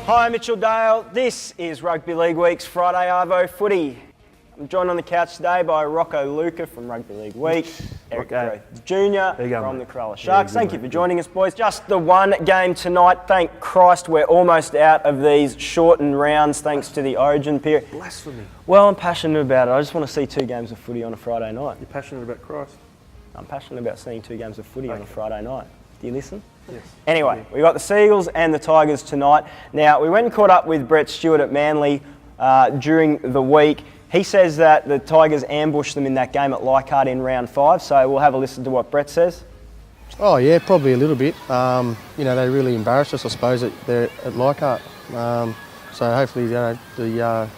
Hi, Mitchell Dale. This is Rugby League Week's Friday Arvo Footy. I'm joined on the couch today by Rocco Luca from Rugby League Week, Eric Growth Jr. from the Cronulla Sharks. Thank you for joining us, boys. Just the one game tonight. Thank Christ we're almost out of these shortened rounds thanks to the Origin period. Blasphemy. Well, I'm passionate about it. I just want to see 2 games of footy on a Friday night. You're passionate about Christ? I'm passionate about seeing 2 games of footy on a Friday night. Do you listen? Yes. Anyway, we got the Seagulls and the Tigers tonight. Now, we went and caught up with Brett Stewart at Manly during the week. He says that the Tigers ambushed them in that game at Leichhardt in round 5, so we'll have a listen to what Brett says. Oh yeah, probably a little bit. You know, they really embarrassed us, I suppose, at Leichhardt. So hopefully, the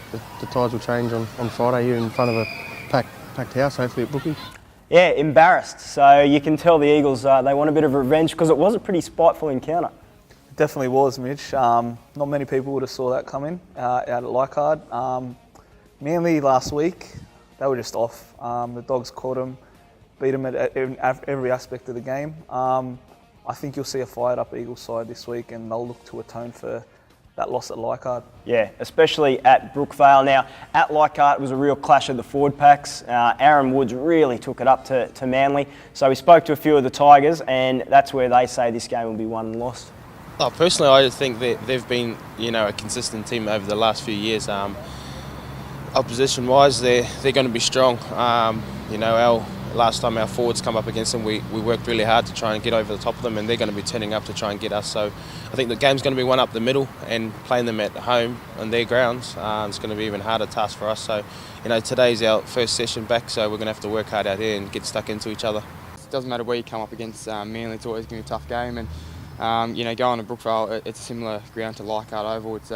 tides will change on Friday here in front of a packed house, hopefully at Brookie. Yeah, embarrassed. So you can tell the Eagles, they want a bit of revenge because it was a pretty spiteful encounter. It definitely was, Mitch. Not many people would have saw that coming out at Leichhardt. Manly last week, they were just off. The Dogs caught them, beat them at every aspect of the game. I think you'll see a fired up Eagles side this week and they'll look to atone for that loss at Leichhardt. Yeah, especially at Brookvale. Now, at Leichhardt, it was a real clash of the forward packs. Aaron Woods really took it up to Manly. So we spoke to a few of the Tigers and that's where they say this game will be won and lost. Oh, personally, I think that they've been, a consistent team over the last few years. Opposition-wise, they're going to be strong. Last time our forwards come up against them, we worked really hard to try and get over the top of them, and they're going to be turning up to try and get us. So I think the game's going to be one up the middle, and playing them at home on their grounds, it's going to be even harder task for us. So, today's our first session back, so we're going to have to work hard out here and get stuck into each other. It doesn't matter where you come up against Manly, it's always going to be a tough game, and going to Brookvale, it's a similar ground to Leichhardt Oval. It's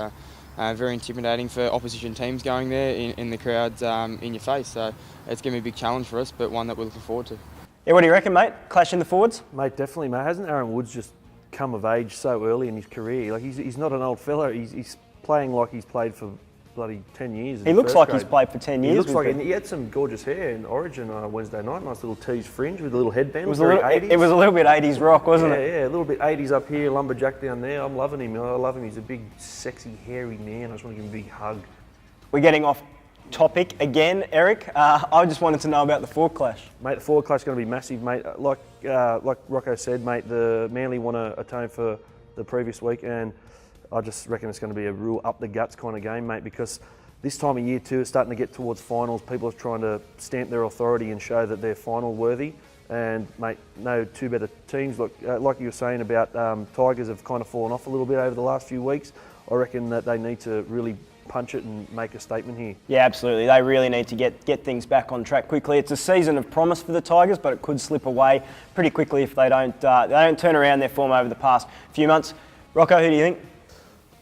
very intimidating for opposition teams going there in the crowds in your face. So it's going to be a big challenge for us, but one that we're looking forward to. Yeah, what do you reckon, mate? Clash in the forwards? Mate, definitely, mate. Hasn't Aaron Woods just come of age so early in his career? Like, he's not an old fella. He's playing like he's played for bloody 10 years. He looks like he's played for 10 years. He looks like he had some gorgeous hair in Origin on Wednesday night. Nice little tease fringe with a little headband. It was a little bit 80s rock, wasn't it? Yeah, a little bit 80s up here, lumberjack down there. I'm loving him. I love him. He's a big, sexy, hairy man. I just want to give him a big hug. We're getting off topic again, Eric. I just wanted to know about the forward clash. Mate, the forward clash is going to be massive, mate. Like Rocco said, mate, the Manly want to atone for the previous week, and I just reckon it's going to be a real up-the-guts kind of game, mate, because this time of year too, it's starting to get towards finals. People are trying to stamp their authority and show that they're final worthy. And mate, no 2 better teams. Look, like you were saying about Tigers have kind of fallen off a little bit over the last few weeks. I reckon that they need to really punch it and make a statement here. Yeah, absolutely. They really need to get things back on track quickly. It's a season of promise for the Tigers, but it could slip away pretty quickly if they don't turn around their form over the past few months. Rocco, who do you think?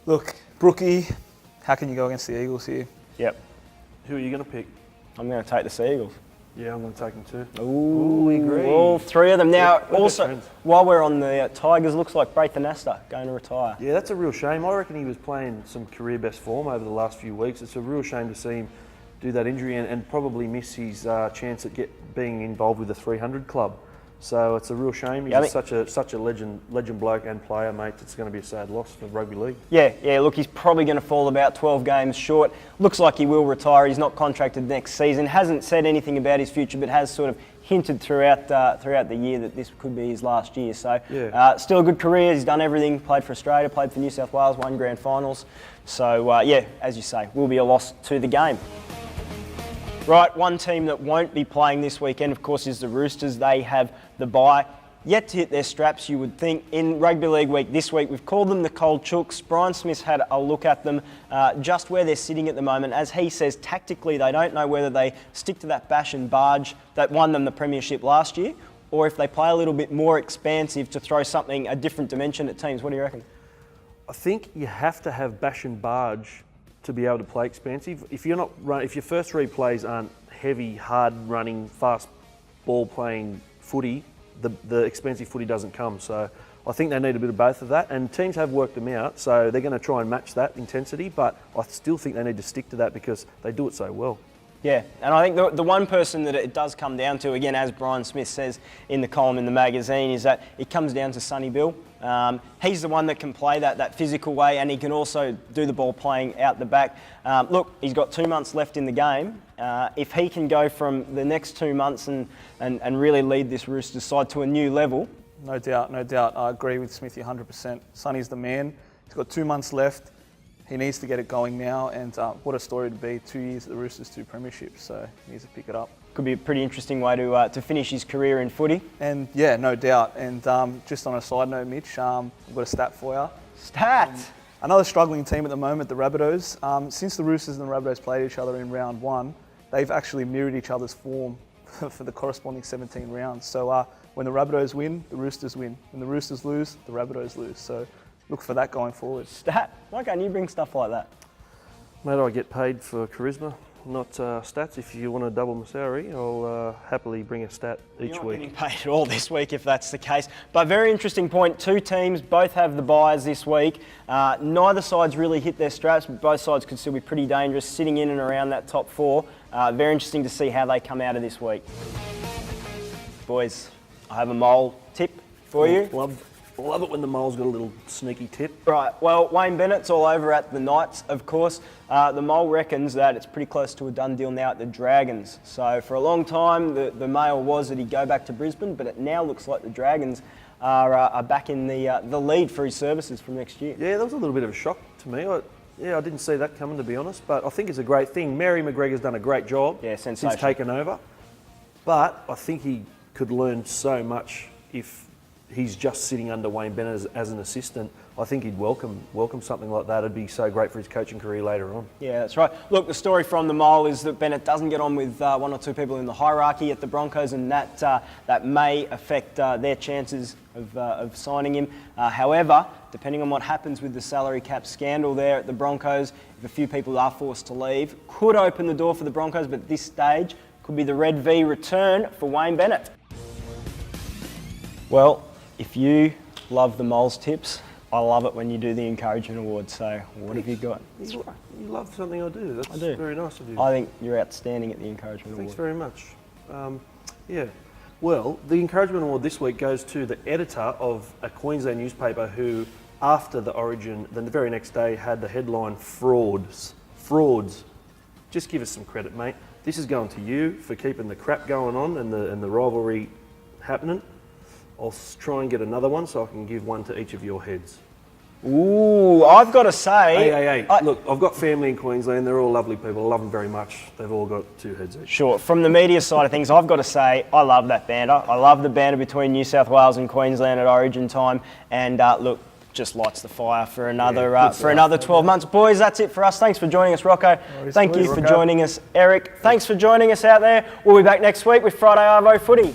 Look, Brookie, how can you go against the Eagles here? Yep. Who are you going to pick? I'm going to take the Seagulls. Yeah, I'm going to take them too. Ooh, we agree. All 3 of them. Now, We're also, while we're on the Tigers, looks like Braithen Astor going to retire. Yeah, that's a real shame. I reckon he was playing some career best form over the last few weeks. It's a real shame to see him do that injury and probably miss his chance at being involved with the 300 club. So it's a real shame. He's such a legend bloke and player, mate. It's going to be a sad loss for rugby league. Yeah. Look, he's probably going to fall about 12 games short. Looks like he will retire. He's not contracted next season. Hasn't said anything about his future, but has sort of hinted throughout the year that this could be his last year. So still a good career. He's done everything. Played for Australia, played for New South Wales, won grand finals. So as you say, will be a loss to the game. Right, one team that won't be playing this weekend, of course, is the Roosters. They have the bye. Yet to hit their straps, you would think. In Rugby League Week this week, we've called them the Cold Chooks. Brian Smith's had a look at them, just where they're sitting at the moment. As he says, tactically, they don't know whether they stick to that bash and barge that won them the premiership last year, or if they play a little bit more expansive to throw a different dimension at teams. What do you reckon? I think you have to have bash and barge to be able to play expansive. If your first 3 plays aren't heavy, hard running, fast ball playing footy, the expensive footy doesn't come. So I think they need a bit of both of that, and teams have worked them out, so they're going to try and match that intensity, but I still think they need to stick to that because they do it so well. Yeah, and I think the one person that it does come down to, again, as Brian Smith says in the column in the magazine, is that it comes down to Sonny Bill. He's the one that can play that physical way, and he can also do the ball playing out the back. Look, he's got 2 months left in the game. If he can go from the next 2 months and really lead this Roosters side to a new level. No doubt, no doubt. I agree with Smithy 100%. Sonny's the man. He's got 2 months left. He needs to get it going now, and what a story to be. 2 years at the Roosters, 2 premierships, so he needs to pick it up. Could be a pretty interesting way to finish his career in footy. And yeah, no doubt. And just on a side note, Mitch, I've got a stat for you. Stat! Another struggling team at the moment, the Rabbitohs. Since the Roosters and the Rabbitohs played each other in round 1, they've actually mirrored each other's form for the corresponding 17 rounds. So when the Rabbitohs win, the Roosters win. When the Roosters lose, the Rabbitohs lose. So look for that going forward. Stat? Why can't you bring stuff like that? Mate, I get paid for charisma, not stats. If you want to double my salary, I'll happily bring a stat each You're not week. getting paid at all this week if that's the case. But very interesting point. 2 teams, both have the byes this week. Neither side's really hit their straps, but both sides could still be pretty dangerous, sitting in and around that top 4. Very interesting to see how they come out of this week. Boys, I have a mole tip for you. Love it when the mole's got a little sneaky tip. Right, well, Wayne Bennett's all over at the Knights, of course. The mole reckons that it's pretty close to a done deal now at the Dragons. So for a long time, the mail was that he'd go back to Brisbane, but it now looks like the Dragons are back in the lead for his services from next year. Yeah, that was a little bit of a shock to me. I didn't see that coming, to be honest, but I think it's a great thing. Mary McGregor's done a great job since taking over, but I think he could learn so much if he's just sitting under Wayne Bennett as an assistant. I think he'd welcome something like that. It'd be so great for his coaching career later on. Yeah, that's right. Look, the story from the Mole is that Bennett doesn't get on with 1 or 2 people in the hierarchy at the Broncos, and that may affect their chances of signing him. However, depending on what happens with the salary cap scandal there at the Broncos, if a few people are forced to leave, could open the door for the Broncos, but at this stage could be the Red V return for Wayne Bennett. Well, if you love the Moles tips, I love it when you do the Encouragement Award. So what have you got? You love something I do. That's very nice of you. I think you're outstanding at the Encouragement Thanks Award. very much. Yeah. Well, the Encouragement Award this week goes to the editor of a Queensland newspaper who, after the Origin, then the very next day had the headline Frauds. Just give us some credit, mate. This is going to you for keeping the crap going on and the rivalry happening. I'll try and get another one so I can give one to each of your heads. Ooh, I've got to say... Hey. Look, I've got family in Queensland. They're all lovely people. I love them very much. They've all got 2 heads each. Sure. From the media side of things, I've got to say I love that banter. I love the banter between New South Wales and Queensland at Origin time. And look, just lights the fire for another 12 months. Boys, that's it for us. Thanks for joining us, Rocco. Thank you for joining us, Eric. Thanks for joining us out there. We'll be back next week with Friday Arvo Footy.